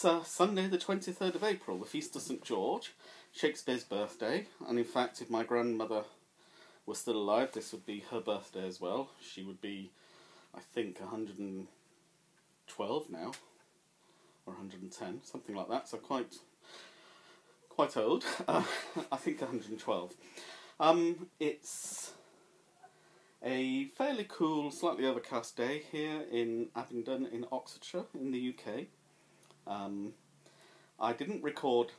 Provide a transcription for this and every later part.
It's Sunday the 23rd of April, the Feast of St George, Shakespeare's birthday, and in fact if my grandmother was still alive this would be her birthday as well. She would be, I think, 112 now, or 110, something like that, so quite old. I think 112. It's a fairly cool, slightly overcast day here in Abingdon in Oxfordshire in the UK. I didn't record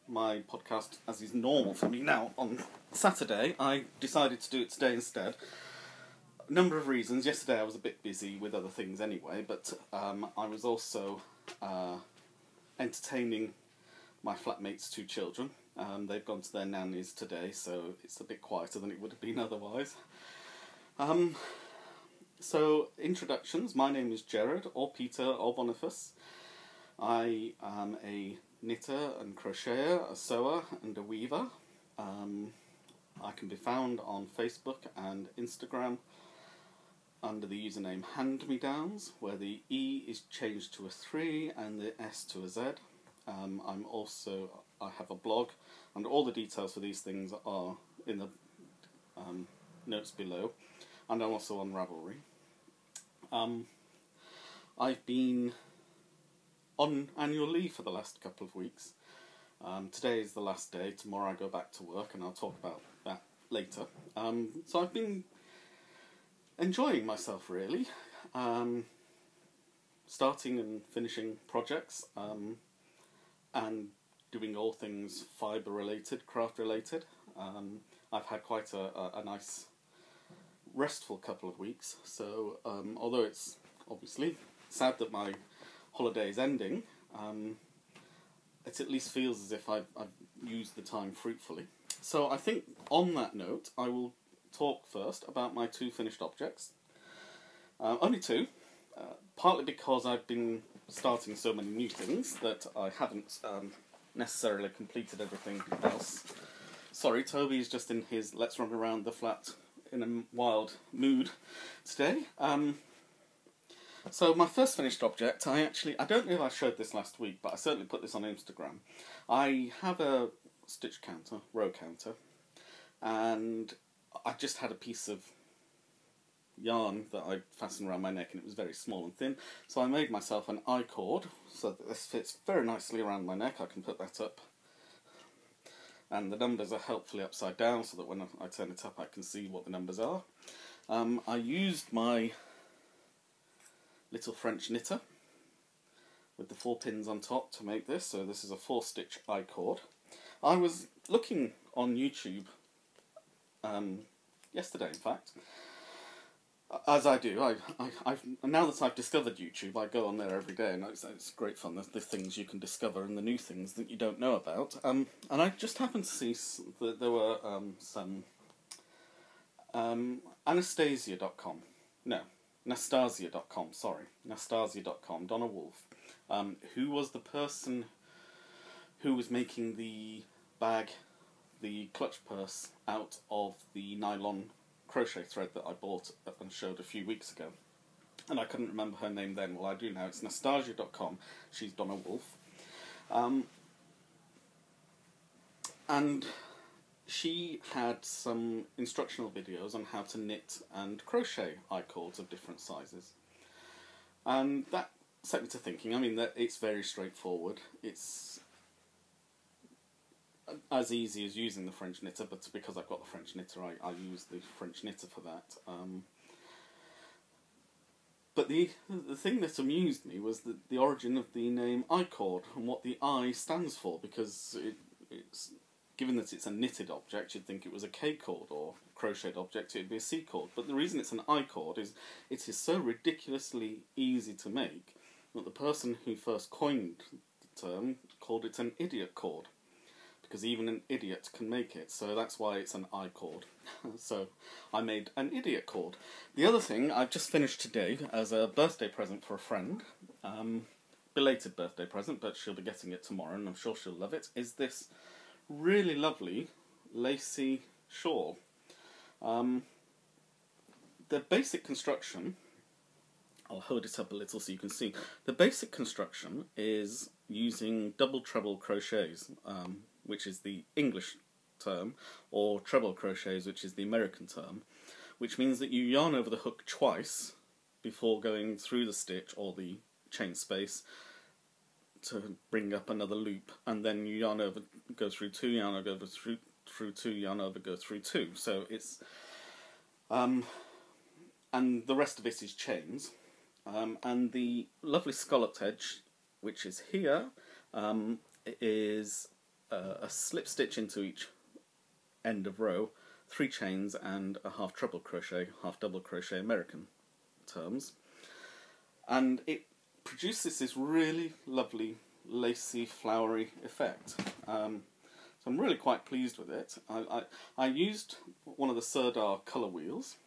my podcast as is normal for me now on Saturday. I decided to do it today instead. A number of reasons. Yesterday I was a bit busy with other things anyway, but I was also entertaining my flatmate's two children. They've gone to their nannies today, so it's a bit quieter than it would have been otherwise. So, introductions. My name is Gerard, or Peter, or Boniface. I am a knitter and crocheter, a sewer and a weaver. I can be found on Facebook and Instagram under the username Hand-Me-Downs, where the E is changed to a 3 and the S to a Z. I have a blog, and all the details for these things are in the notes below, and I'm also on Ravelry. I've been on annual leave for the last couple of weeks. Today is the last day, tomorrow I go back to work, and I'll talk about that later. So I've been enjoying myself really, starting and finishing projects, and doing all things fibre related, craft related. I've had quite a nice restful couple of weeks, so although it's obviously sad that my holiday is ending, it at least feels as if I've used the time fruitfully. So I think on that note I will talk first about my two finished objects. Only two, partly because I've been starting so many new things that I haven't necessarily completed everything else. Sorry, Toby's just in his let's run around the flat in a wild mood today. So my first finished object, I don't know if I showed this last week, but I certainly put this on Instagram. I have a stitch counter, row counter, and I just had a piece of yarn that I fastened around my neck, and it was very small and thin, so I made myself an I-cord so that this fits very nicely around my neck. I can put that up, and the numbers are helpfully upside down so that when I turn it up I can see what the numbers are. I used my little French knitter with the 4 pins on top to make this, so this is a 4-stitch I-cord. I was looking on YouTube yesterday, in fact, as I do. Now that I've discovered YouTube, I go on there every day, and it's great fun, the things you can discover and the new things that you don't know about. And I just happened to see that there were some Nastasia.com, Donna Wolf, who was the person who was making the bag, the clutch purse, out of the nylon crochet thread that I bought and showed a few weeks ago. And I couldn't remember her name then. Well, I do now. It's Nastasia.com. She's Donna Wolf. And she had some instructional videos on how to knit and crochet I-cords of different sizes. And that set me to thinking. I mean, that it's very straightforward. It's as easy as using the French knitter, but because I've got the French knitter, I use the French knitter for that. But the thing that amused me was the origin of the name I-cord and what the I stands for, because it's given that it's a knitted object, you'd think it was a K-cord, or crocheted object, it'd be a C-cord. But the reason it's an I-cord is it is so ridiculously easy to make that the person who first coined the term called it an idiot cord, because even an idiot can make it, so that's why it's an I-cord. So I made an idiot cord. The other thing I've just finished today as a birthday present for a friend, belated birthday present, but she'll be getting it tomorrow and I'm sure she'll love it, is this really lovely lacy shawl. The basic construction I'll hold it up a little so you can see. The basic construction is using double treble crochets, which is the English term, or treble crochets, which is the American term, which means that you yarn over the hook twice before going through the stitch or the chain space to bring up another loop, and then you yarn over, go through two, yarn over, go through two, yarn over, go through two. So it's and the rest of it is chains. And the lovely scalloped edge, which is here, is a slip stitch into each end of row, 3 chains and a half treble crochet, half double crochet American terms. And it produces this really lovely, lacy, flowery effect. So I'm really quite pleased with it. I used one of the Sirdar colour wheels,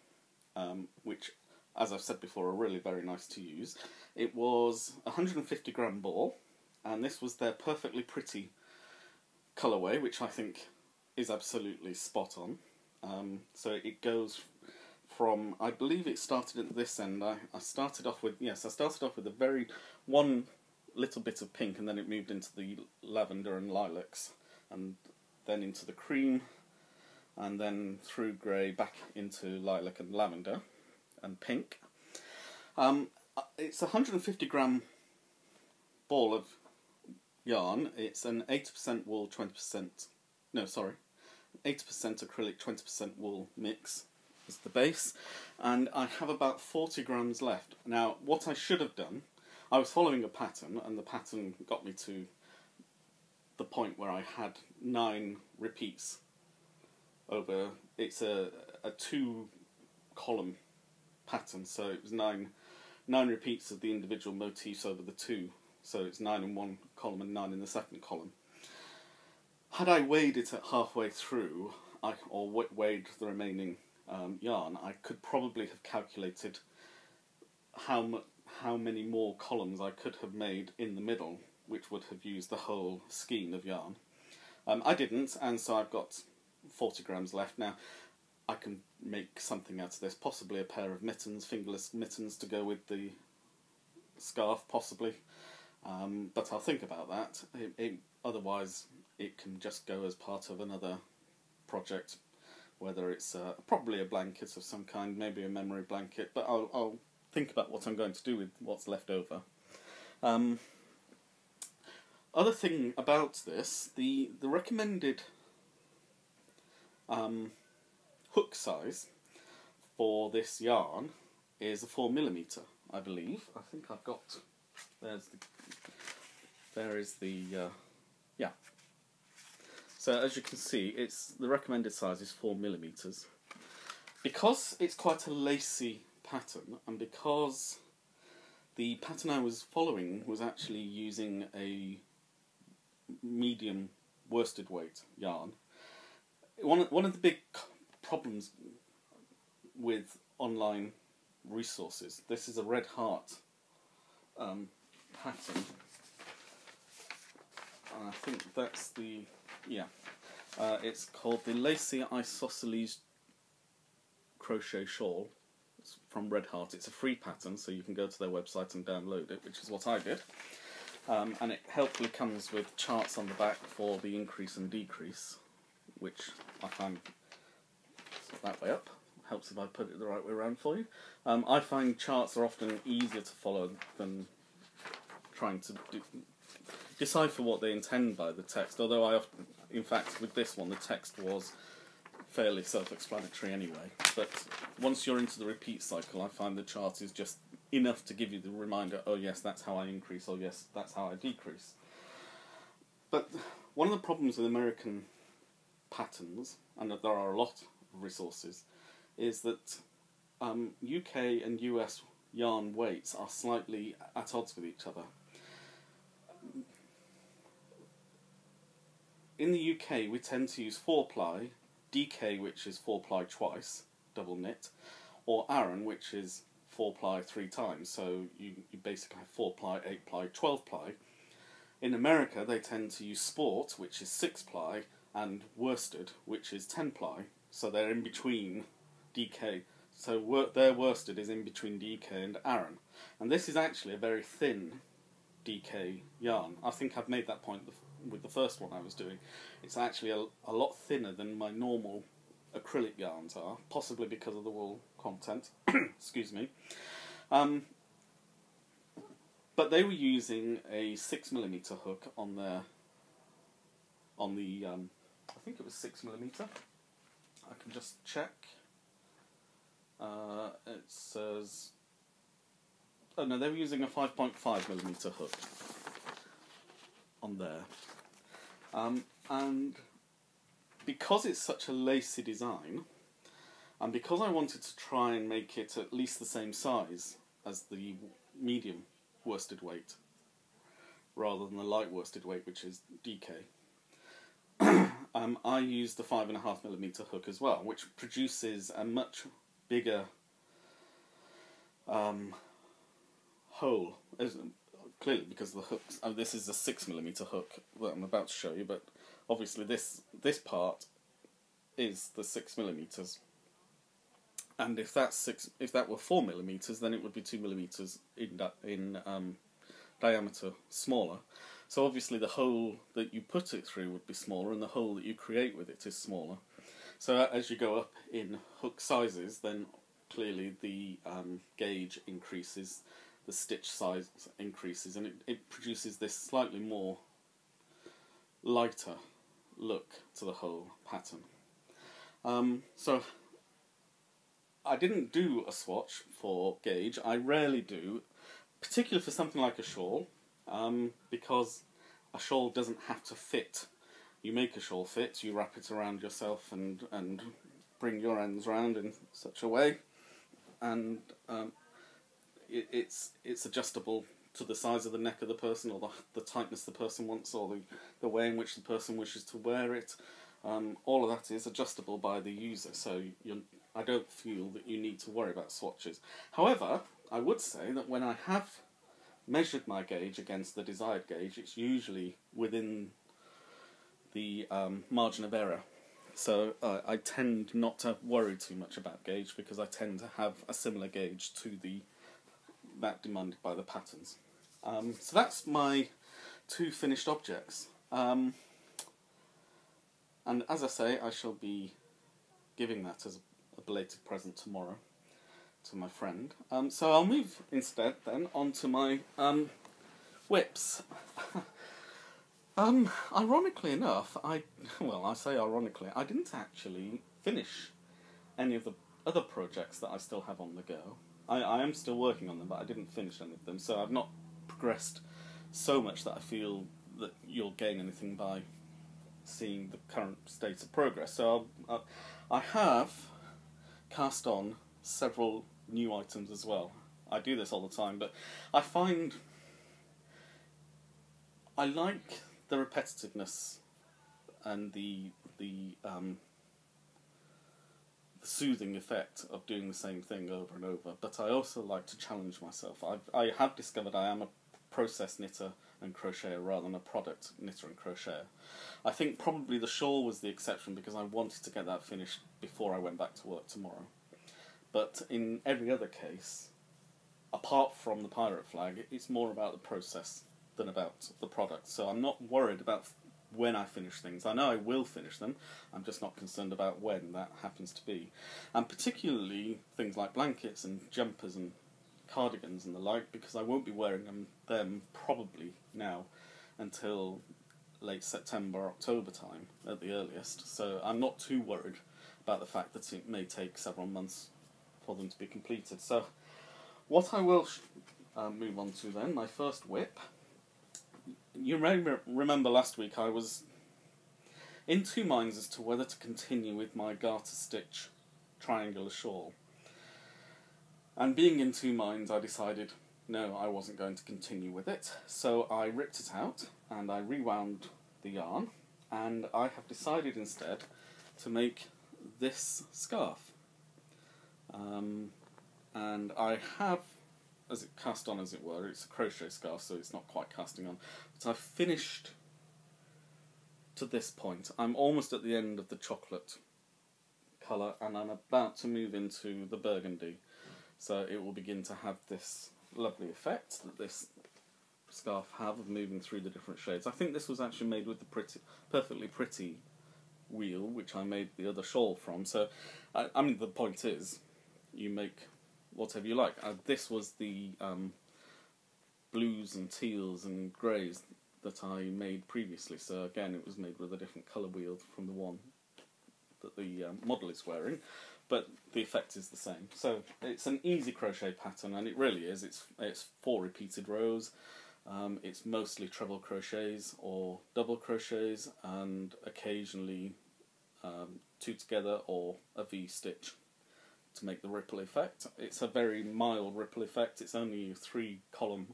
which, as I've said before, are really very nice to use. It was a 150 gram ball, and this was their perfectly pretty colourway, which I think is absolutely spot on. So it goes from, I believe it started at this end. I started off with a very one little bit of pink, and then it moved into the lavender and lilacs, and then into the cream, and then through grey back into lilac and lavender and pink. It's a 150 gram ball of yarn. It's an 80% wool, 80% acrylic, 20% wool mix as the base, and I have about 40 grams left. Now, what I should have done, I was following a pattern, and the pattern got me to the point where I had 9 repeats over. It's a 2-column pattern, so it was 9 repeats of the individual motifs over the 2, so it's 9 in one column and 9 in the second column. Had I weighed it at halfway through, or weighed the remaining yarn, I could probably have calculated how many more columns I could have made in the middle, which would have used the whole skein of yarn. I didn't, and so I've got 40 grams left. Now, I can make something out of this, possibly a pair of mittens, fingerless mittens to go with the scarf, possibly. But I'll think about that. Otherwise, it can just go as part of another project, whether it's probably a blanket of some kind, maybe a memory blanket, but I'll think about what I'm going to do with what's left over. Other thing about this, the recommended hook size for this yarn is a 4mm, I believe. I think I've got, there is the, yeah. So as you can see, the recommended size is 4mm. Because it's quite a lacy pattern, and because the pattern I was following was actually using a medium worsted weight yarn, one of the big problems with online resources, this is a Red Heart pattern, and I think that's the, yeah, it's called the Lacy Isosceles Crochet Shawl. It's from Red Heart. It's a free pattern, so you can go to their website and download it, which is what I did. And it helpfully comes with charts on the back for the increase and decrease, which I find that way up. Helps if I put it the right way around for you. I find charts are often easier to follow than trying to decipher what they intend by the text, although I often, in fact, with this one, the text was fairly self-explanatory anyway. But once you're into the repeat cycle, I find the chart is just enough to give you the reminder, oh yes, that's how I increase, oh yes, that's how I decrease. But one of the problems with American patterns, and there are a lot of resources, is that UK and US yarn weights are slightly at odds with each other. In the UK, we tend to use 4-ply, DK, which is 4-ply twice, double knit, or Aran, which is 4-ply 3 times, so you basically have 4-ply, 8-ply, 12-ply. In America, they tend to use Sport, which is 6-ply, and Worsted, which is 10-ply, so they're in between DK. So their worsted is in between DK and Aran. And this is actually a very thin DK yarn. I think I've made that point with the first one I was doing. It's actually a lot thinner than my normal acrylic yarns are, possibly because of the wool content. Excuse me. But they were using a 6mm hook on the I think it was 6mm. I can just check. It says, oh no, they were using a 5.5mm hook on there. And because it's such a lacy design, and because I wanted to try and make it at least the same size as the medium worsted weight, rather than the light worsted weight, which is DK, I used the 5.5mm hook as well, which produces a much bigger hole. Clearly, because the hooks. Oh, this is a 6mm hook that I'm about to show you, but obviously this part is the 6mm. And if that were 4mm, then it would be 2mm in diameter smaller. So obviously the hole that you put it through would be smaller, and the hole that you create with it is smaller. So as you go up in hook sizes, then clearly the gauge increases, the stitch size increases, and it produces this slightly more lighter look to the whole pattern. So I didn't do a swatch for gauge. I rarely do, particularly for something like a shawl, because a shawl doesn't have to fit. You make a shawl fit, you wrap it around yourself and bring your ends round in such a way, and it's adjustable to the size of the neck of the person, or the tightness the person wants, or the way in which the person wishes to wear it. All of that is adjustable by the user, so I don't feel that you need to worry about swatches. However, I would say that when I have measured my gauge against the desired gauge, it's usually within the margin of error. So I tend not to worry too much about gauge, because I tend to have a similar gauge to that demanded by the patterns. So that's my two finished objects. And as I say, I shall be giving that as a belated present tomorrow to my friend. So I'll move instead then on to my whips. Ironically enough, I say ironically, I didn't actually finish any of the other projects that I still have on the go. I am still working on them, but I didn't finish any of them, so I've not progressed so much that I feel that you'll gain anything by seeing the current state of progress. So I have cast on several new items as well. I do this all the time, but I find I like the repetitiveness and the soothing effect of doing the same thing over and over, but I also like to challenge myself. I have discovered I am a process knitter and crocheter rather than a product knitter and crocheter. I think probably the shawl was the exception, because I wanted to get that finished before I went back to work tomorrow. But in every other case, apart from the pirate flag, it's more about the process than about the product. So I'm not worried about when I finish things. I know I will finish them, I'm just not concerned about when that happens to be. And particularly things like blankets and jumpers and cardigans and the like, because I won't be wearing them probably now until late September, October time at the earliest. So I'm not too worried about the fact that it may take several months for them to be completed. So what I will move on to then, my first whip. You may remember last week I was in two minds as to whether to continue with my garter stitch triangular shawl. And being in two minds, I decided no, I wasn't going to continue with it. So I ripped it out and I rewound the yarn, and I have decided instead to make this scarf. And I have cast on, as it were. It's a crochet scarf, so it's not quite casting on. But I've finished to this point. I'm almost at the end of the chocolate colour, and I'm about to move into the burgundy. So it will begin to have this lovely effect that this scarf have of moving through the different shades. I think this was actually made with the perfectly pretty wheel, which I made the other shawl from. So, I mean, the point is, you make whatever you like. This was the blues and teals and greys that I made previously. So again, it was made with a different colour wheel from the one that the model is wearing, but the effect is the same. So it's an easy crochet pattern, and it really is. It's 4 repeated rows. It's mostly treble crochets or double crochets, and occasionally 2 together or a V-stitch to make the ripple effect. It's a very mild ripple effect. It's only a 3-column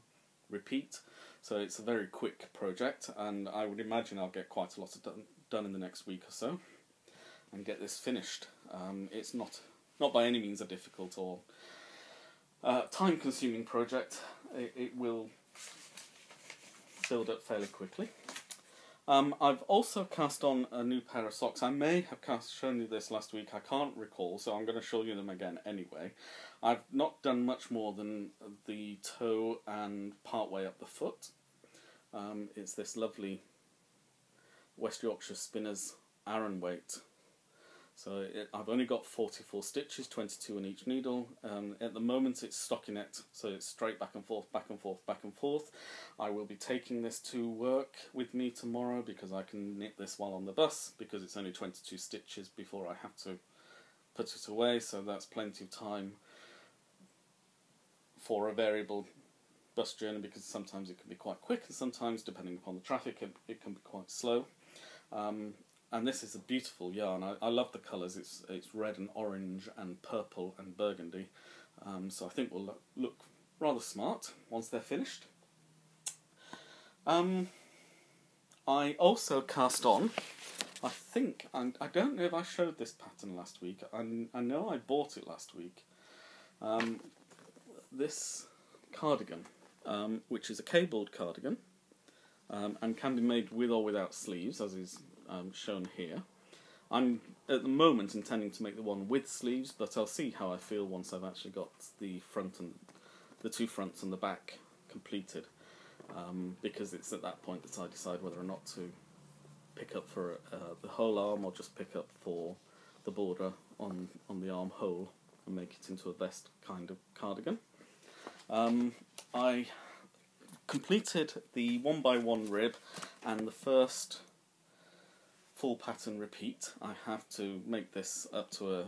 repeat, so it's a very quick project, and I would imagine I'll get quite a lot done in the next week or so and get this finished. It's not by any means a difficult or time-consuming project. It will build up fairly quickly. I've also cast on a new pair of socks. I may have shown you this last week, I can't recall, so I'm going to show you them again anyway. I've not done much more than the toe and part way up the foot. It's this lovely West Yorkshire Spinners Aran weight. So I've only got 44 stitches, 22 in each needle. At the moment it's stockinette, so it's straight back and forth, back and forth, back and forth. I will be taking this to work with me tomorrow because I can knit this while on the bus, because it's only 22 stitches before I have to put it away, so that's plenty of time for a variable bus journey, because sometimes it can be quite quick and sometimes, depending upon the traffic, it can be quite slow. And this is a beautiful yarn. I love the colours. It's red and orange and purple and burgundy. So I think will look rather smart once they're finished. I also cast on, I think, I don't know if I showed this pattern last week. I know I bought it last week. This cardigan, which is a cabled cardigan, and can be made with or without sleeves, as is shown here. I'm at the moment intending to make the one with sleeves, but I'll see how I feel once I've actually got the front and the 2 fronts and the back completed, because it's at that point that I decide whether or not to pick up for the whole arm or just pick up for the border on the armhole and make it into a vest kind of cardigan. I completed the 1x1 rib and the first full pattern repeat. I have to make this up to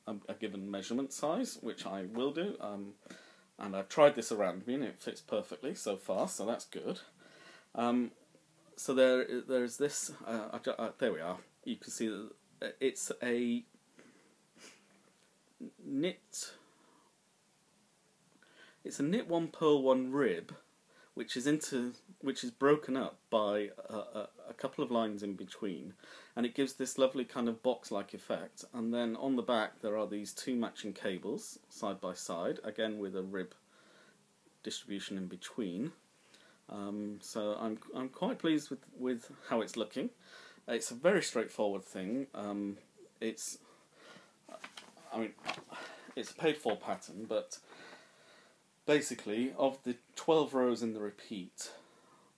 a given measurement size, which I will do, and I've tried this around me and it fits perfectly so far, so that's good. So there's this, there we are. You can see that it's a knit 1 purl 1 rib, which is broken up by a couple of lines in between, and it gives this lovely kind of box-like effect. And then on the back there are these 2 matching cables side by side, again with a rib distribution in between. So I'm quite pleased with how it's looking. It's a very straightforward thing. It's a paid-for pattern, but basically, of the 12 rows in the repeat,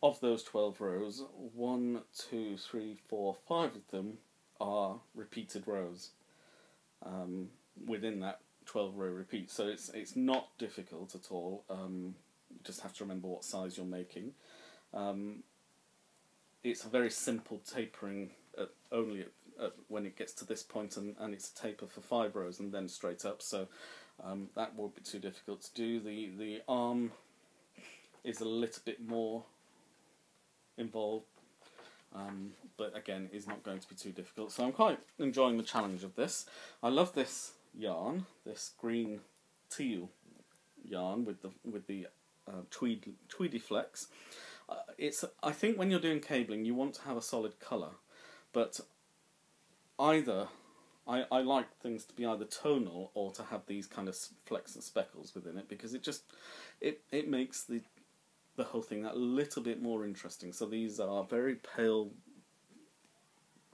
of those 12 rows, 1, 2, 3, 4, 5 of them are repeated rows within that 12-row repeat. So it's not difficult at all. You just have to remember what size you're making. It's a very simple tapering only when it gets to this point, and it's a taper for 5 rows and then straight up. So that won't be too difficult to do. The arm is a little bit more involved, but again is not going to be too difficult. So I'm quite enjoying the challenge of this. I love this yarn, this green teal yarn with the tweedy flex. I think when you're doing cabling you want to have a solid colour, but either I like things to be either tonal or to have these kind of flecks and speckles within it, because it makes the whole thing that little bit more interesting. So these are very pale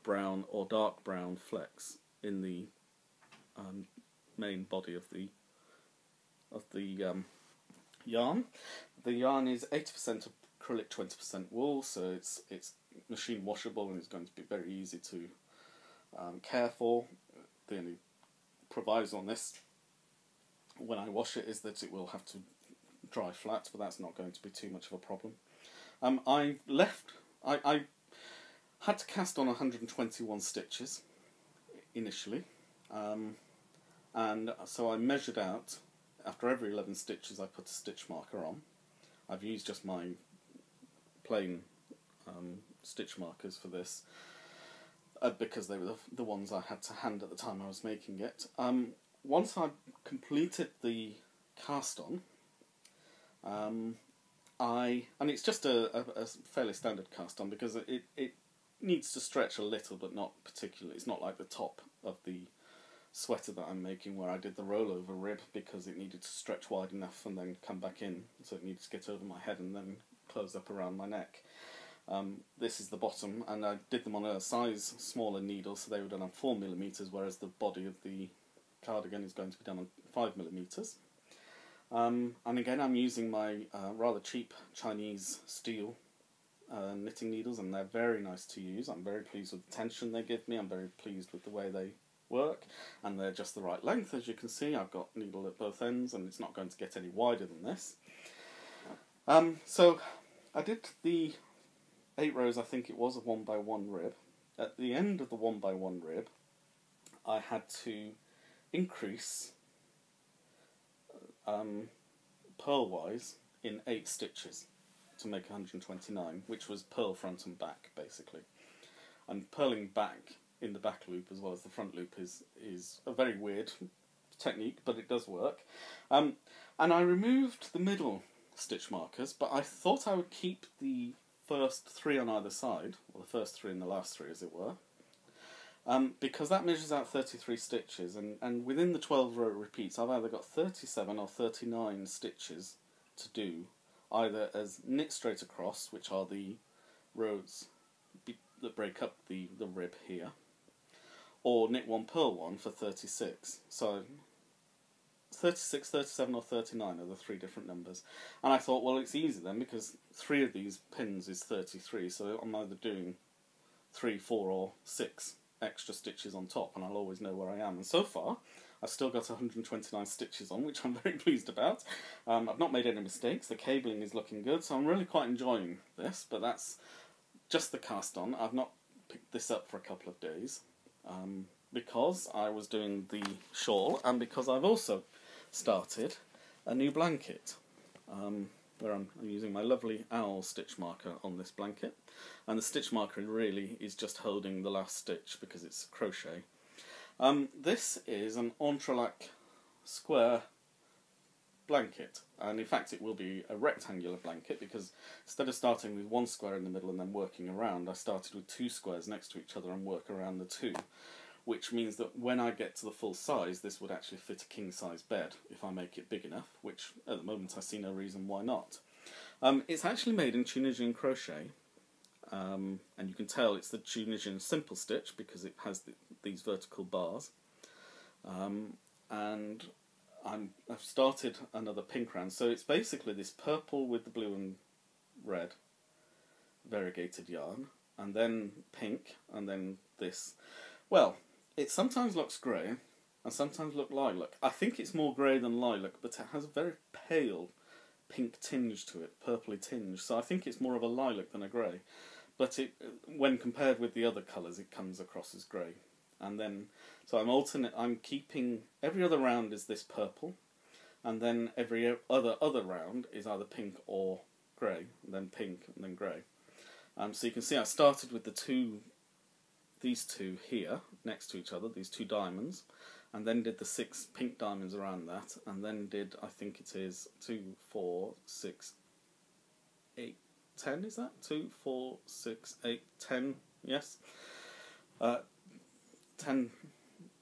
brown or dark brown flecks in the main body of the yarn. The yarn is 80% acrylic, 20% wool, so it's machine washable and it's going to be very easy to care for. The only proviso on this, when I wash it, is that it will have to dry flat, but that's not going to be too much of a problem. I had to cast on 121 stitches initially, and so I measured out, after every 11 stitches I put a stitch marker on. I've used just my plain stitch markers for this, because they were the ones I had to hand at the time I was making it. Once I completed the cast on, and it's just a fairly standard cast on, because it needs to stretch a little, but not particularly. It's not like the top of the sweater that I'm making, where I did the rollover rib because it needed to stretch wide enough and then come back in, so it needed to get over my head and then close up around my neck. This is the bottom, and I did them on a size smaller needle, so they were done on 4mm, whereas the body of the cardigan is going to be done on 5mm. And again, I'm using my rather cheap Chinese steel knitting needles, and they're very nice to use. I'm very pleased with the tension they give me. I'm very pleased with the way they work, and they're just the right length. As you can see, I've got needle at both ends, and it's not going to get any wider than this. So I did the 8 rows, I think it was, of 1x1 rib. At the end of the 1x1 rib, I had to increase purlwise in 8 stitches to make 129, which was purl front and back, basically. And purling back in the back loop as well as the front loop is a very weird technique, but it does work. And I removed the middle stitch markers, but I thought I would keep the first 3 on either side, or the first 3 and the last 3, as it were, because that measures out 33 stitches, and within the 12 row repeats I've either got 37 or 39 stitches to do, either as knit straight across, which are the rows that break up the rib here, or knit 1 purl 1 for 36. So 36, 37 or 39 are the 3 different numbers. And I thought, well, it's easy then, because 3 of these pins is 33, so I'm either doing 3, 4 or 6 extra stitches on top, and I'll always know where I am. And so far, I've still got 129 stitches on, which I'm very pleased about. I've not made any mistakes, the cabling is looking good, so I'm really quite enjoying this, but that's just the cast on. I've not picked this up for a couple of days, because I was doing the shawl, and because I've also started a new blanket, where I'm using my lovely owl stitch marker on this blanket, and the stitch marker really is just holding the last stitch because it's crochet. This is an entrelac square blanket, and in fact it will be a rectangular blanket, because instead of starting with 1 square in the middle and then working around, I started with 2 squares next to each other and work around the 2. Which means that when I get to the full size, this would actually fit a king-size bed if I make it big enough, which at the moment I see no reason why not. It's actually made in Tunisian crochet, and you can tell it's the Tunisian simple stitch because it has these vertical bars. And I've started another pink round, so it's basically this purple with the blue and red variegated yarn, and then pink, and then this. Well, it sometimes looks grey, and sometimes looks lilac. I think it's more grey than lilac, but it has a very pale pink tinge to it, purpley tinge, so I think it's more of a lilac than a grey. But when compared with the other colours, it comes across as grey. And then, so I'm keeping, every other round is this purple, and then every other round is either pink or grey, and then pink, and then grey. So you can see I started with these 2 here, next to each other, these 2 diamonds, and then did the 6 pink diamonds around that, and then did, I think it is 2, 4, 6, 8, 10, is that? 2, 4, 6, 8, 10, yes. 10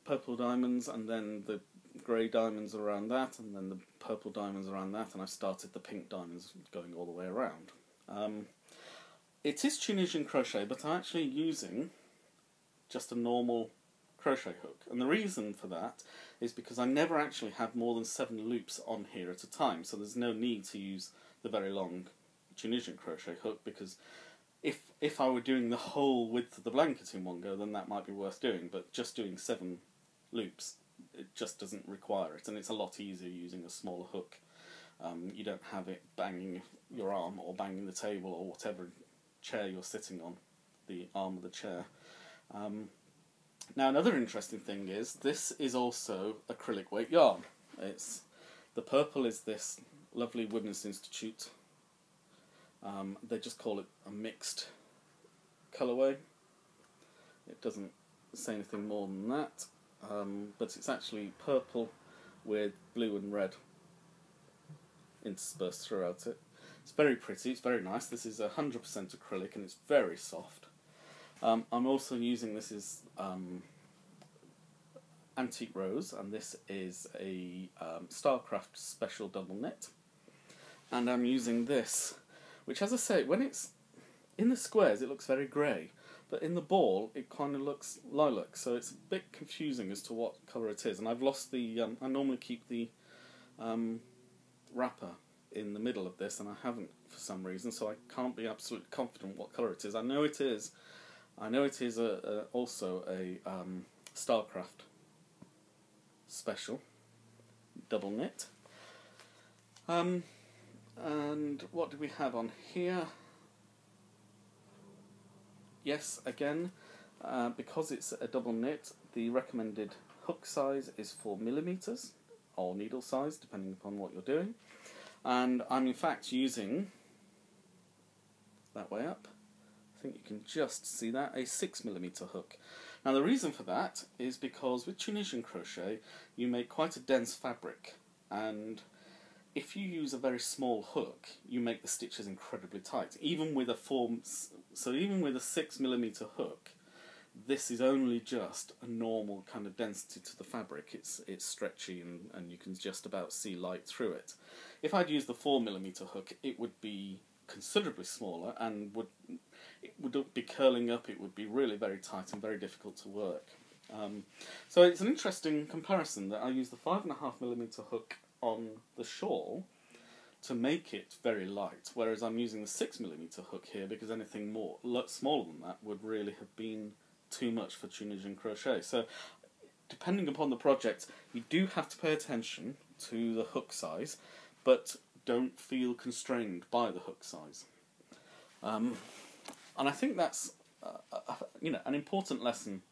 purple diamonds, and then the grey diamonds around that, and then the purple diamonds around that, and I started the pink diamonds going all the way around. It is Tunisian crochet, but I'm actually using just a normal crochet hook. And the reason for that is because I never actually have more than 7 loops on here at a time, so there's no need to use the very long Tunisian crochet hook, because if I were doing the whole width of the blanket in one go, then that might be worth doing, but just doing 7 loops, it just doesn't require it, and it's a lot easier using a smaller hook. You don't have it banging your arm or banging the table or whatever chair you're sitting on, the arm of the chair. Now another interesting thing is, this is also acrylic weight yarn. The purple is this lovely Women's Institute. They just call it a mixed colourway. It doesn't say anything more than that, but it's actually purple with blue and red interspersed throughout it. It's very pretty, it's very nice. This is 100% acrylic and it's very soft. I'm also using, this is Antique Rose, and this is a Starcraft special double knit. And I'm using this, which, as I say, when it's in the squares it looks very grey, but in the ball it kind of looks lilac, so it's a bit confusing as to what colour it is. And I've lost the, I normally keep the wrapper in the middle of this, and I haven't for some reason, so I can't be absolutely confident what colour it is. I know it is also a Starcraft special double knit. And what do we have on here? Yes, again, because it's a double knit, the recommended hook size is 4mm, or needle size, depending upon what you're doing. And I'm in fact using, that way up, I think you can just see that, a 6mm hook. Now the reason for that is because with Tunisian crochet you make quite a dense fabric, and if you use a very small hook you make the stitches incredibly tight. Even with a 6mm hook, this is only just a normal kind of density to the fabric. It's stretchy and you can just about see light through it. If I'd used the 4mm hook, it would be considerably smaller and it would be curling up. It would be really very tight and very difficult to work. So it's an interesting comparison that I use the 5.5mm hook on the shawl to make it very light, whereas I'm using the 6mm hook here because anything more smaller than that would really have been too much for Tunisian crochet. So depending upon the project, you do have to pay attention to the hook size, but don't feel constrained by the hook size. And I think that's an important lesson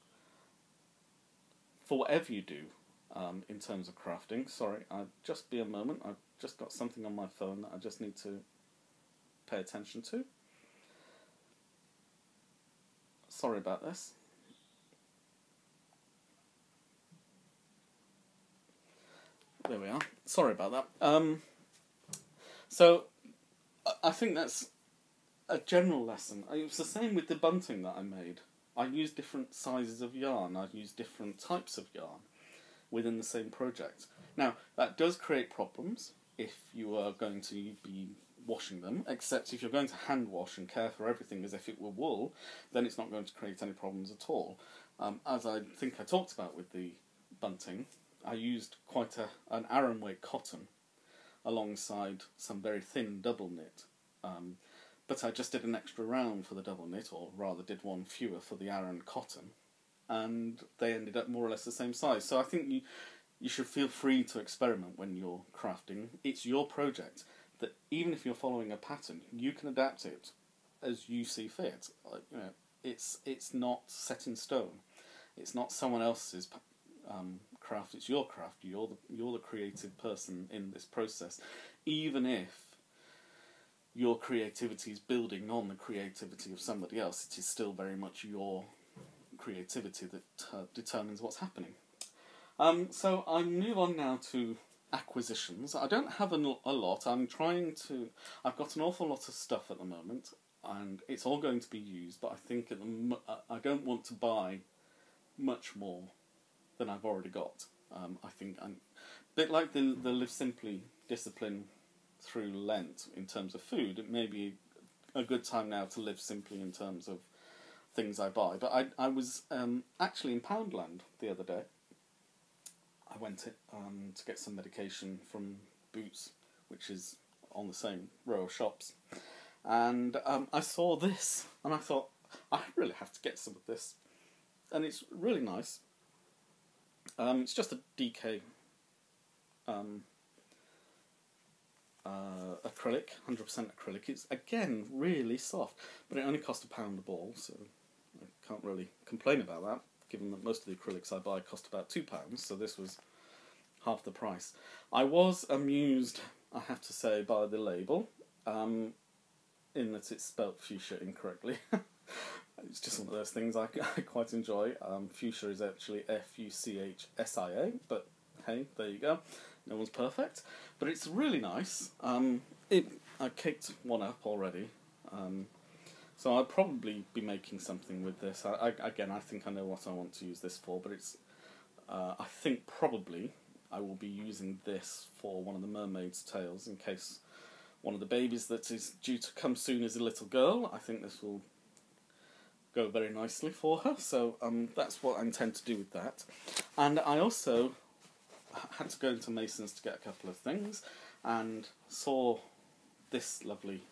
for whatever you do in terms of crafting. Sorry, just be a moment. I've just got something on my phone that I just need to pay attention to. Sorry about this. There we are. Sorry about that. So I think that's a general lesson. It was the same with the bunting that I made. I used different sizes of yarn. I used different types of yarn within the same project. Now, that does create problems if you are going to be washing them, except if you're going to hand wash and care for everything as if it were wool, then it's not going to create any problems at all. As I think I talked about with the bunting, I used quite an Aran weight cotton alongside some very thin double knit. But I just did an extra round for the double knit, or rather did one fewer for the Aran cotton, and they ended up more or less the same size. So I think you should feel free to experiment when you're crafting. It's your project, that even if you're following a pattern, you can adapt it as you see fit. It's not set in stone. It's not someone else's craft. It's your craft. You're the creative person in this process, even if your creativity is building on the creativity of somebody else. It is still very much your creativity that determines what's happening. So I move on now to acquisitions. I don't have a lot. I've got an awful lot of stuff at the moment, and it's all going to be used, but I think I don't want to buy much more than I've already got. I think I'm a bit like the Live Simply discipline through Lent in terms of food. It may be a good time now to live simply in terms of things I buy. But I was actually in Poundland the other day. I went to get some medication from Boots, which is on the same row of shops. And I saw this, and I thought, I really have to get some of this. And it's really nice. It's just a DK acrylic, 100% acrylic. It's, again, really soft, but it only cost £1 a ball, so I can't really complain about that, given that most of the acrylics I buy cost about £2, so this was half the price. I was amused, I have to say, by the label, in that it's spelt fuchsia incorrectly. It's just one of those things I quite enjoy. Fuchsia is actually Fuchsia, but hey, there you go. No one's perfect, but it's really nice. I caked one up already, so I'll probably be making something with this. Again, I think I know what I want to use this for, but it's. I think probably I will be using this for one of the mermaid's tails in case one of the babies that is due to come soon is a little girl. I think this will go very nicely for her, so that's what I intend to do with that. And I also had to go into Mason's to get a couple of things, and saw this lovely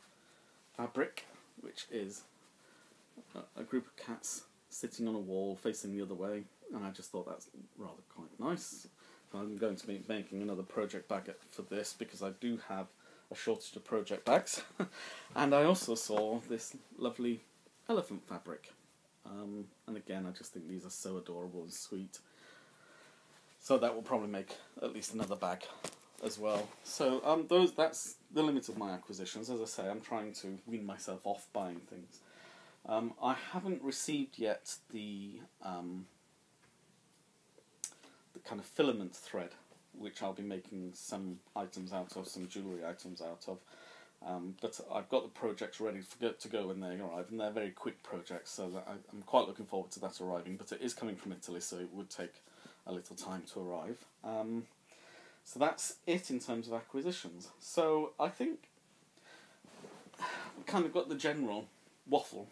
fabric, which is a group of cats sitting on a wall facing the other way, and I just thought that's rather quite nice. So I'm going to be making another project bag for this, because I do have a shortage of project bags. And I also saw this lovely elephant fabric, and again I just think these are so adorable and sweet, so that will probably make at least another bag as well. So that's the limit of my acquisitions. As I say, I'm trying to wean myself off buying things. I haven't received yet the kind of filament thread, which I'll be making some items out of, some jewellery items out of. But I've got the projects ready to go when they arrive, and they're very quick projects, so that I'm quite looking forward to that arriving, but it is coming from Italy, so it would take a little time to arrive. So that's it in terms of acquisitions. So I think we kind of got the general waffle.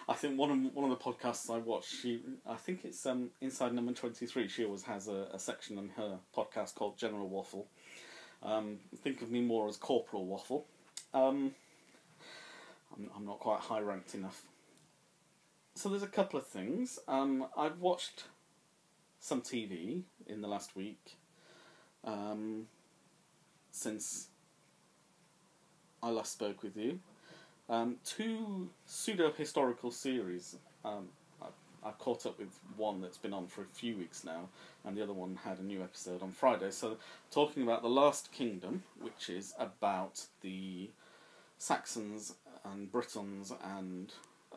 I think one of the podcasts I watched, I think it's Inside Number 23, she always has a section on her podcast called General Waffle. Think of me more as Corporal Waffle. I'm not quite high ranked enough. So there's a couple of things. I've watched some TV in the last week, since I last spoke with you. 2 pseudo-historical series. I've caught up with one that's been on for a few weeks now, and the other one had a new episode on Friday. So, talking about The Last Kingdom, which is about the Saxons and Britons and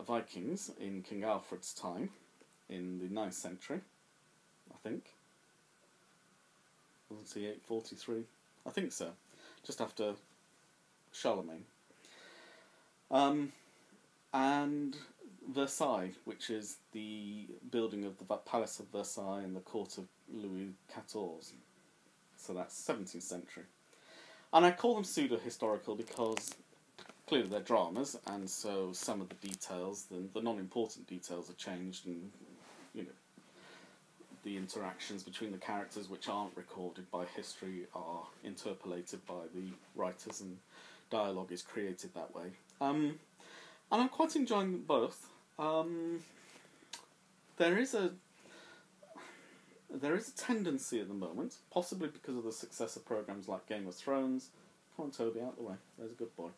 Vikings in King Alfred's time, in the 9th century, I think. Wasn't he 843? I think so. Just after Charlemagne. And Versailles, which is the building of the Palace of Versailles and the court of Louis XIV. So that's 17th century. And I call them pseudo-historical because clearly they're dramas, and so some of the details, the non-important details, are changed, and the interactions between the characters which aren't recorded by history are interpolated by the writers, and dialogue is created that way. And I'm quite enjoying them both. There is a tendency at the moment, possibly because of the success of programs like Game of Thrones. Come on, Toby, out the way. There's a good boy.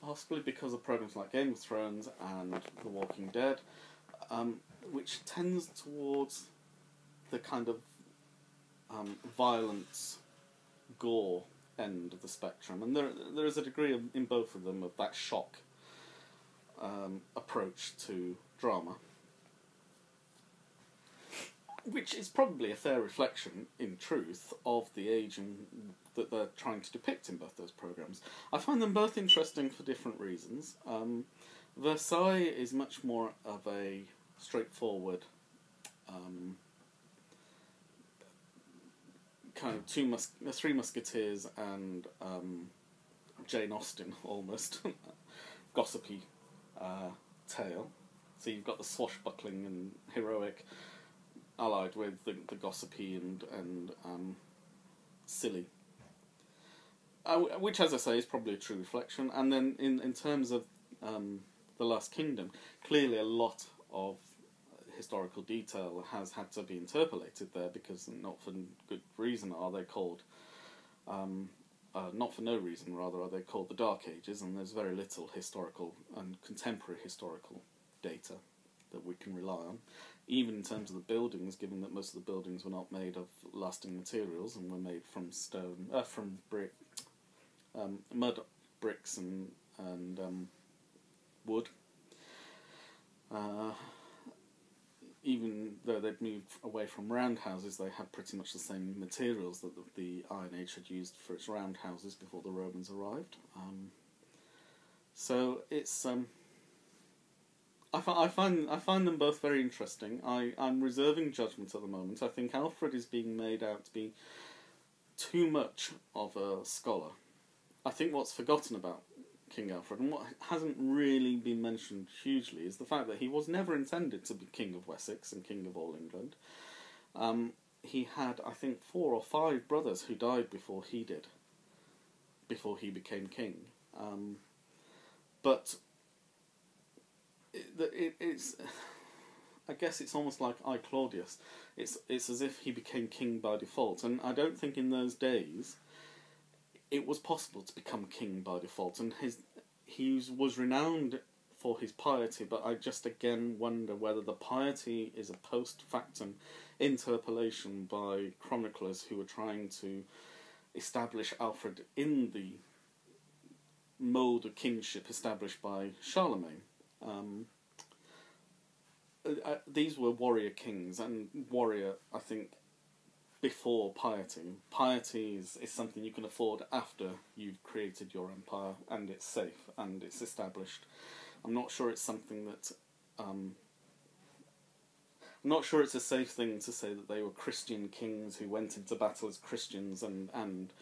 Possibly because of programs like Game of Thrones and The Walking Dead, which tends towards the kind of violence, gore end of the spectrum, and there is a degree in both of them of that shock approach to drama, which is probably a fair reflection, in truth, of the age that they're trying to depict in both those programs. I find them both interesting for different reasons. Versailles is much more of a straightforward kind of Three Musketeers and Jane Austen, almost, gossipy tale. So you've got the swashbuckling and heroic, allied with the gossipy and silly. Which, as I say, is probably a true reflection. And then in terms of The Last Kingdom, clearly a lot of historical detail has had to be interpolated there, because not for good reason are they called, not for no reason rather, are they called the Dark Ages, and there's very little historical and contemporary historical data that we can rely on, even in terms of the buildings, given that most of the buildings were not made of lasting materials and were made from stone, from brick, mud bricks and wood. Even though they'd moved away from roundhouses, they had pretty much the same materials that the Iron Age had used for its roundhouses before the Romans arrived. So it's I find them both very interesting. I'm reserving judgment at the moment. I think Alfred is being made out to be too much of a scholar. I think what's forgotten about King Alfred, and what hasn't really been mentioned hugely, is the fact that he was never intended to be King of Wessex and King of all England. He had, I think, 4 or 5 brothers who died before he did, before he became king. But it's, I guess it's almost like I, Claudius. It's as if he became king by default, and I don't think in those days it was possible to become king by default, and he was renowned for his piety, but I just again wonder whether the piety is a post-factum interpolation by chroniclers who were trying to establish Alfred in the mode of kingship established by Charlemagne. These were warrior kings, and warrior, I think, before piety. Piety is something you can afford after you've created your empire and it's safe and it's established. I'm not sure it's something that... I'm not sure it's a safe thing to say that they were Christian kings who went into battle as Christians and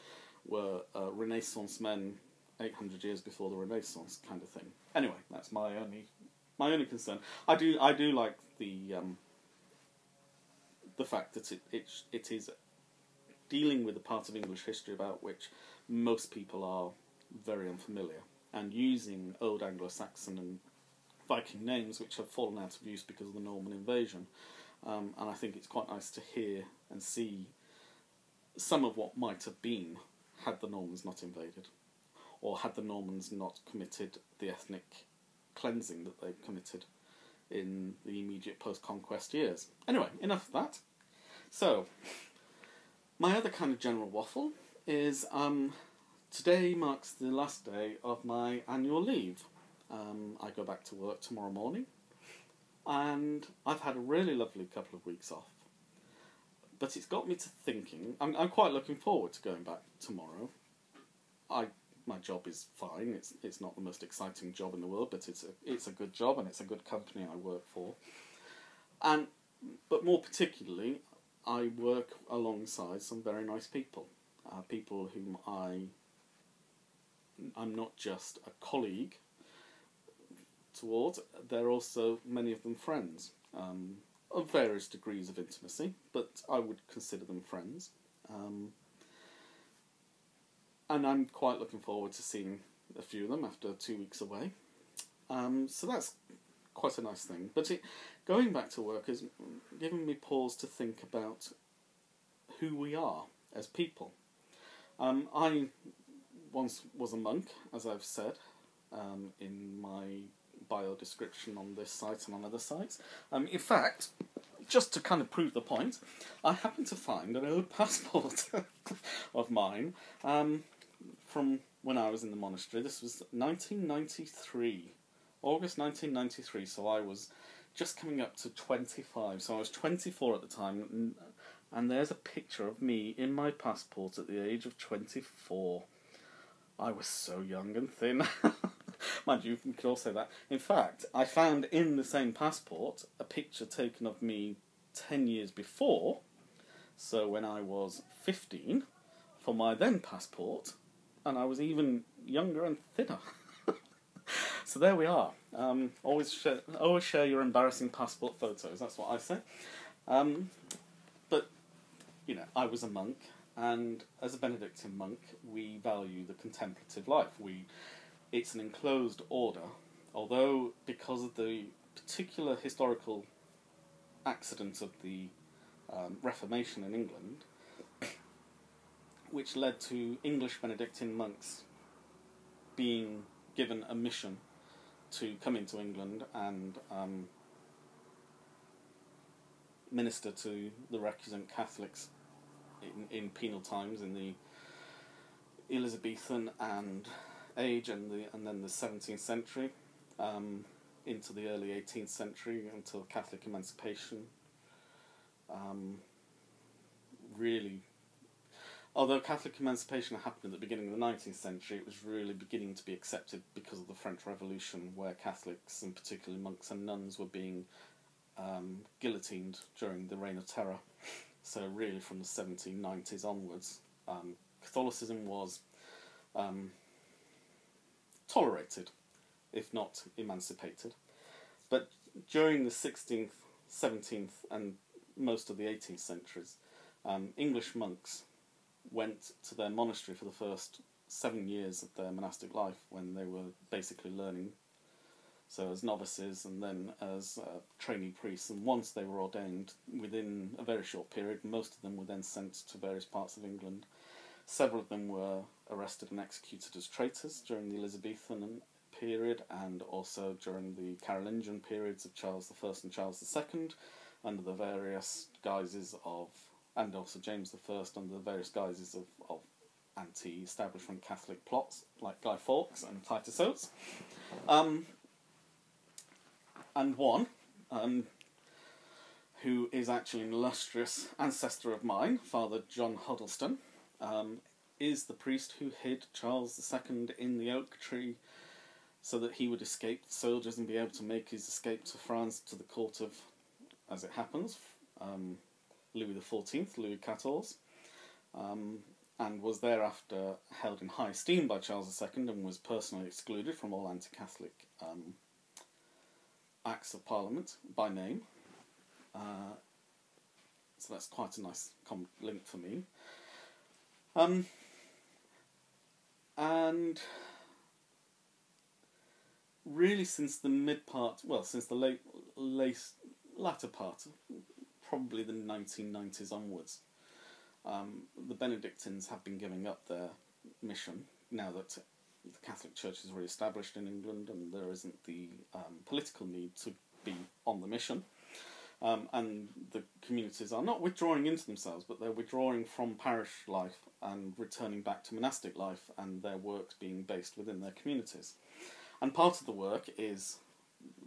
were Renaissance men 800 years before the Renaissance, kind of thing. Anyway, that's my only concern. I do like the fact that it is dealing with a part of English history about which most people are very unfamiliar, and using Old Anglo-Saxon and Viking names which have fallen out of use because of the Norman invasion. And I think it's quite nice to hear and see some of what might have been had the Normans not invaded, or had the Normans not committed the ethnic cleansing that they committed in the immediate post-conquest years. Anyway, enough of that. So, my other kind of general waffle is today marks the last day of my annual leave. I go back to work tomorrow morning, and I've had a really lovely couple of weeks off. But it's got me to thinking. I'm quite looking forward to going back tomorrow. My job is fine. It's not the most exciting job in the world, but it's a good job, and it's a good company I work for. But more particularly, I work alongside some very nice people. People whom I'm not just a colleague towards, they're also, many of them, friends. Of various degrees of intimacy, but I would consider them friends. And I'm quite looking forward to seeing a few of them after 2 weeks away. So that's quite a nice thing. But going back to work has given me pause to think about who we are as people. I once was a monk, as I've said, in my bio description on this site and on other sites. In fact, just to kind of prove the point, I happened to find an old passport of mine from when I was in the monastery. This was 1993, August 1993, so I was just coming up to 25, so I was 24 at the time, and there's a picture of me in my passport at the age of 24. I was so young and thin. Mind you could all say that. In fact, I found in the same passport a picture taken of me 10 years before, so when I was 15, for my then passport, and I was even younger and thinner. So there we are. Always share your embarrassing passport photos. That's what I say. But I was a monk, and as a Benedictine monk, we value the contemplative life. It's an enclosed order, although because of the particular historical accident of the Reformation in England, which led to English Benedictine monks being given a mission to come into England and minister to the recusant Catholics in penal times in the Elizabethan age and then the 17th century into the early 18th century until Catholic emancipation. Really, although Catholic emancipation happened at the beginning of the 19th century, it was really beginning to be accepted because of the French Revolution, where Catholics, and particularly monks and nuns, were being guillotined during the Reign of Terror. So really from the 1790s onwards, Catholicism was tolerated, if not emancipated. But during the 16th, 17th and most of the 18th centuries, English monks went to their monastery for the first 7 years of their monastic life when they were basically learning, so as novices and then as trainee priests, and once they were ordained, within a very short period, most of them were then sent to various parts of England. Several of them were arrested and executed as traitors during the Elizabethan period and also during the Carolingian periods of Charles I and Charles II, under the various guises of, and also James I, under the various guises of anti-establishment Catholic plots like Guy Fawkes and Titus Oates. And one, who is actually an illustrious ancestor of mine, Father John Huddleston, is the priest who hid Charles II in the oak tree so that he would escape the soldiers and be able to make his escape to France to the court of, as it happens, Louis XIV, Louis XIV, and was thereafter held in high esteem by Charles II and was personally excluded from all anti-Catholic Acts of Parliament by name. So that's quite a nice link for me. And really since the since the latter part, probably the 1990s onwards, the Benedictines have been giving up their mission now that the Catholic Church is re-established in England and there isn't the political need to be on the mission. And the communities are not withdrawing into themselves, but they're withdrawing from parish life and returning back to monastic life, and their works being based within their communities. And part of the work is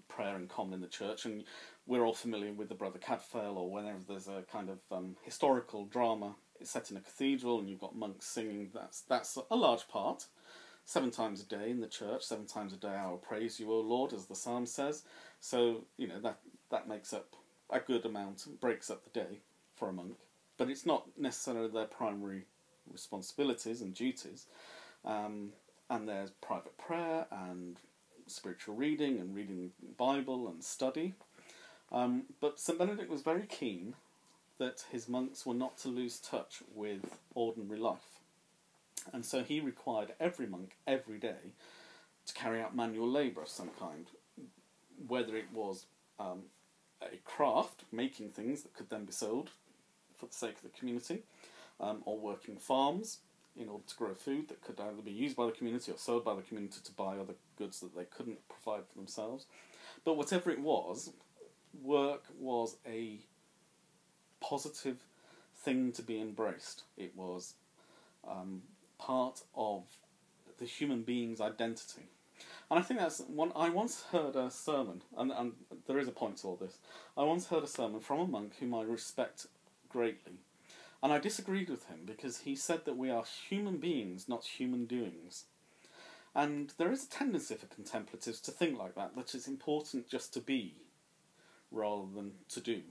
prayer in common in the church, and we're all familiar with the Brother Cadfael, or whenever there's a kind of historical drama set in a cathedral and you've got monks singing, that's a large part. 7 times a day in the church, 7 times a day I will praise you, O Lord, as the psalm says. So, that makes up a good amount, breaks up the day for a monk. But it's not necessarily their primary responsibilities and duties. And there's private prayer and spiritual reading and reading the Bible and study. But St. Benedict was very keen that his monks were not to lose touch with ordinary life. And so he required every monk, every day, to carry out manual labour of some kind, whether it was a craft, making things that could then be sold for the sake of the community, or working farms in order to grow food that could either be used by the community or sold by the community to buy other goods that they couldn't provide for themselves. But whatever it was, work was a positive thing to be embraced. It was part of the human being's identity. And I think that's one. I once heard a sermon, and there is a point to all this. I once heard a sermon from a monk whom I respect greatly, and I disagreed with him because he said that we are human beings, not human doings. And there is a tendency for contemplatives to think like that it's important just to be rather than to do,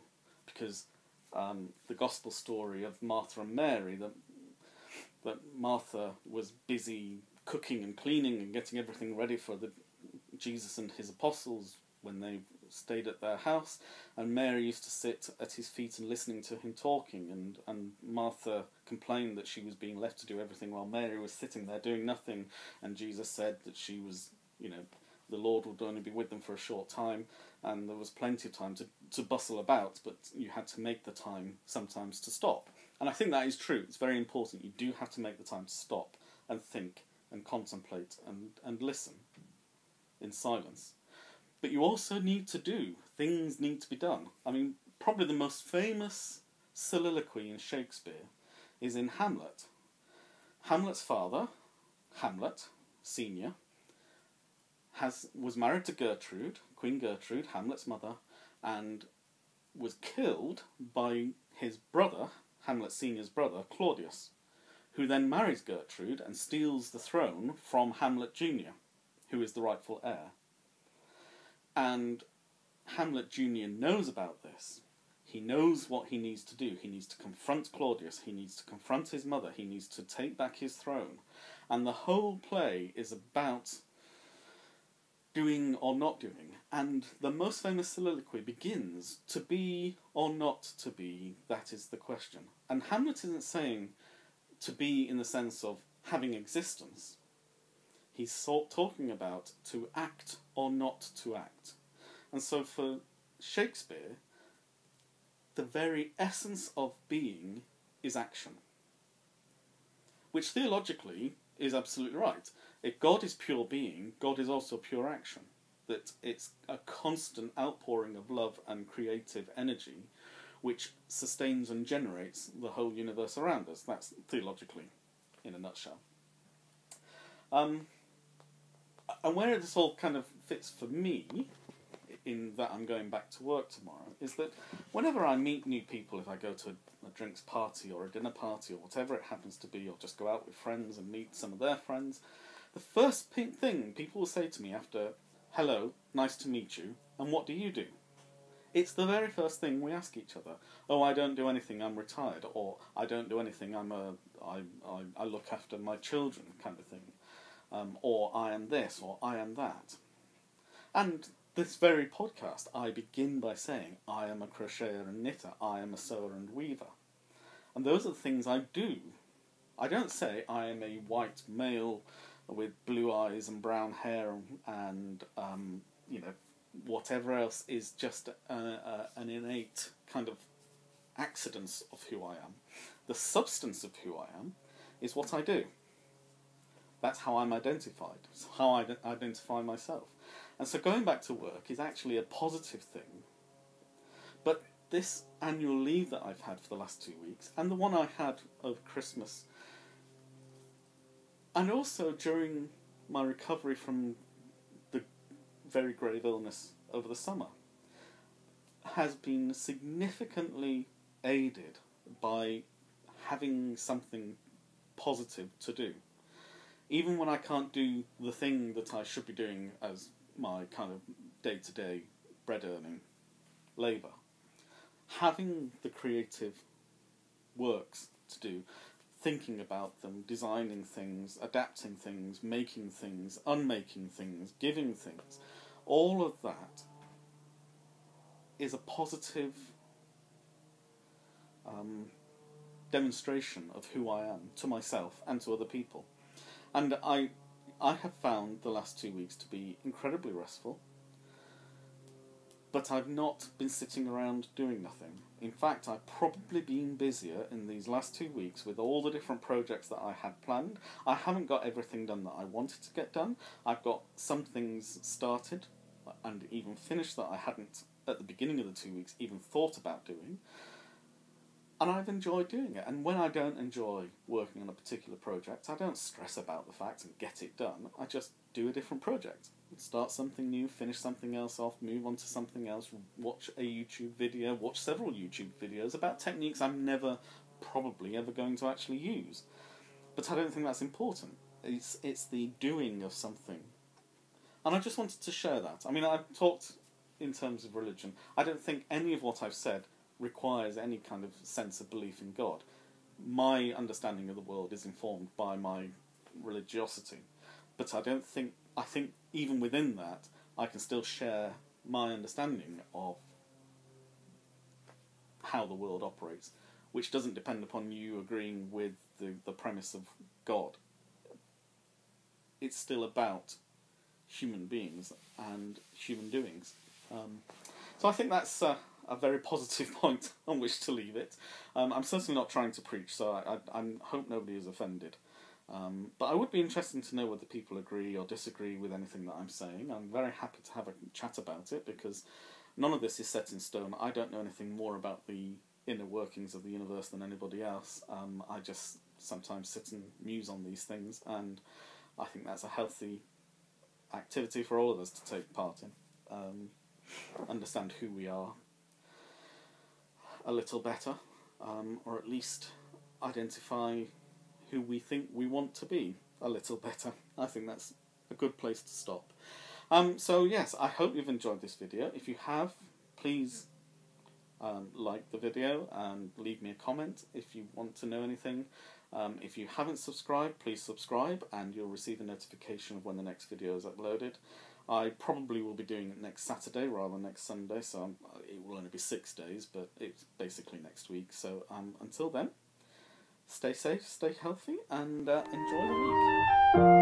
because the gospel story of Martha and Mary, that Martha was busy cooking and cleaning and getting everything ready for the Jesus and his apostles when they stayed at their house, and Mary used to sit at his feet and listening to him talking, and Martha complained that she was being left to do everything while Mary was sitting there doing nothing, and Jesus said that she was, the Lord would only be with them for a short time, and there was plenty of time to bustle about, but you had to make the time sometimes to stop. And I think that is true. It's very important. You do have to make the time to stop and think and contemplate and listen in silence. But you also need to do. Things need to be done. I mean, probably the most famous soliloquy in Shakespeare is in Hamlet. Hamlet's father, Hamlet, Senior, was married to Gertrude, Queen Gertrude, Hamlet's mother, and was killed by his brother, Hamlet Senior's brother, Claudius, who then marries Gertrude and steals the throne from Hamlet Jr., who is the rightful heir. And Hamlet Jr. knows about this. He knows what he needs to do. He needs to confront Claudius. He needs to confront his mother. He needs to take back his throne. And the whole play is about doing or not doing. And the most famous soliloquy begins, to be or not to be, that is the question. And Hamlet isn't saying to be in the sense of having existence. He's talking about to act or not to act. And so for Shakespeare, the very essence of being is action. Which theologically is absolutely right. If God is pure being, God is also pure action. That it's a constant outpouring of love and creative energy which sustains and generates the whole universe around us. That's theologically, in a nutshell. And where this all kind of fits for me, in that I'm going back to work tomorrow, is that whenever I meet new people, if I go to a drinks party or a dinner party or whatever it happens to be, or just go out with friends and meet some of their friends, the first thing people will say to me after, "Hello, nice to meet you, and what do you do?" It's the very first thing we ask each other. "Oh, I don't do anything, I'm retired," or "I don't do anything, I look after my children," kind of thing. Or "I am this," or "I am that." And this very podcast, I begin by saying, I am a crocheter and knitter, I am a sewer and weaver. And those are the things I do. I don't say I am a white male with blue eyes and brown hair and whatever else is just an innate kind of accident of who I am. The substance of who I am is what I do. That's how I'm identified. It's how I identify myself. And so going back to work is actually a positive thing. But this annual leave that I've had for the last 2 weeks, and the one I had over Christmas, and also during my recovery from the very grave illness over the summer, has been significantly aided by having something positive to do. Even when I can't do the thing that I should be doing as my kind of day-to-day bread-earning labour, having the creative works to do, thinking about them, designing things, adapting things, making things, unmaking things, giving things, all of that is a positive demonstration of who I am to myself and to other people. And I have found the last 2 weeks to be incredibly restful, but I've not been sitting around doing nothing. In fact, I've probably been busier in these last 2 weeks with all the different projects that I had planned. I haven't got everything done that I wanted to get done. I've got some things started and even finished that I hadn't, at the beginning of the 2 weeks, even thought about doing. And I've enjoyed doing it. And when I don't enjoy working on a particular project, I don't stress about the fact and get it done. I just do a different project. Start something new, finish something else off, move on to something else, watch a YouTube video, watch several YouTube videos about techniques I'm never, probably ever going to actually use. But I don't think that's important. It's the doing of something. And I just wanted to share that. I mean, I've talked in terms of religion. I don't think any of what I've said requires any kind of sense of belief in God. My understanding of the world is informed by my religiosity, but I don't think I think even within that, I can still share my understanding of how the world operates, which doesn't depend upon you agreeing with the premise of God. It's still about human beings and human doings. So I think that's a very positive point on which to leave it. I'm certainly not trying to preach, so I hope nobody is offended. But I would be interested to know whether people agree or disagree with anything that I'm saying. I'm very happy to have a chat about it, because none of this is set in stone. I don't know anything more about the inner workings of the universe than anybody else. I just sometimes sit and muse on these things, and I think that's a healthy activity for all of us to take part in. Understand who we are a little better, or at least identify who we think we want to be a little better. I think that's a good place to stop. So yes, I hope you've enjoyed this video. If you have, please like the video and leave me a comment if you want to know anything. If you haven't subscribed, please subscribe, and you'll receive a notification of when the next video is uploaded. I probably will be doing it next Saturday rather than next Sunday, so it will only be 6 days, but it's basically next week. So until then, stay safe, stay healthy, and enjoy the week.